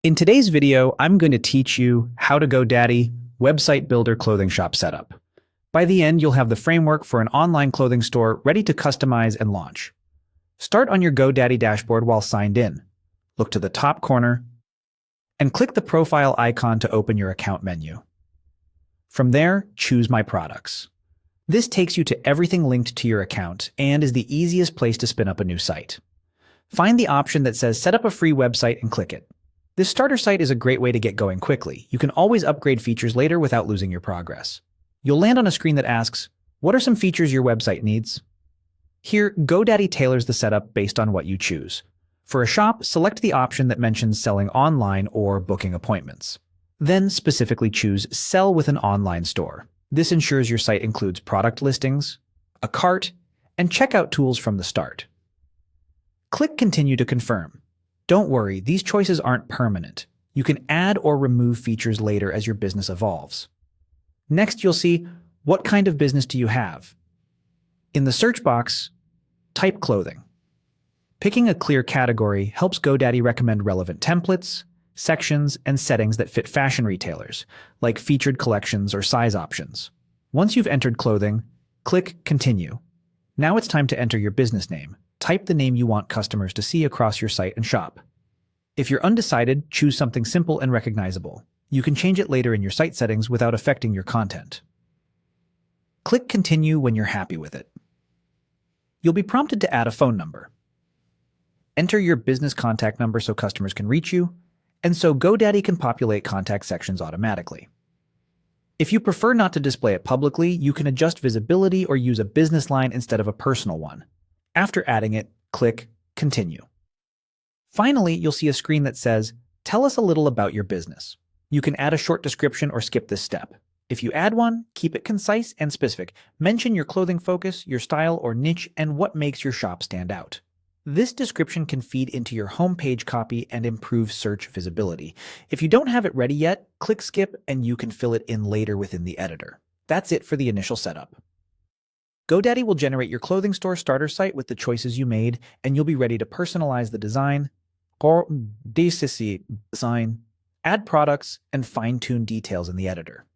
In today's video, I'm going to teach you how to GoDaddy website builder clothing shop setup. By the end, you'll have the framework for an online clothing store ready to customize and launch. Start on your GoDaddy dashboard while signed in. Look to the top corner and click the profile icon to open your account menu. From there, choose My Products. This takes you to everything linked to your account and is the easiest place to spin up a new site. Find the option that says Set up a free website and click it. This starter site is a great way to get going quickly. You can always upgrade features later without losing your progress. You'll land on a screen that asks, what are some features your website needs? Here, GoDaddy tailors the setup based on what you choose. For a shop, select the option that mentions selling online or booking appointments. Then specifically choose Sell with an online store. This ensures your site includes product listings, a cart, and checkout tools from the start. Click Continue to confirm. Don't worry, these choices aren't permanent. You can add or remove features later as your business evolves. Next, you'll see, what kind of business do you have? In the search box, type clothing. Picking a clear category helps GoDaddy recommend relevant templates, sections, and settings that fit fashion retailers, like featured collections or size options. Once you've entered clothing, click Continue. Now it's time to enter your business name. Type the name you want customers to see across your site and shop. If you're undecided, choose something simple and recognizable. You can change it later in your site settings without affecting your content. Click Continue when you're happy with it. You'll be prompted to add a phone number. Enter your business contact number so customers can reach you, and so GoDaddy can populate contact sections automatically. If you prefer not to display it publicly, you can adjust visibility or use a business line instead of a personal one. After adding it, click Continue. Finally, you'll see a screen that says, Tell us a little about your business. You can add a short description or skip this step. If you add one, keep it concise and specific. Mention your clothing focus, your style or niche, and what makes your shop stand out. This description can feed into your homepage copy and improve search visibility. If you don't have it ready yet, click Skip and you can fill it in later within the editor. That's it for the initial setup. GoDaddy will generate your clothing store starter site with the choices you made, and you'll be ready to personalize the design, add products, and fine-tune details in the editor.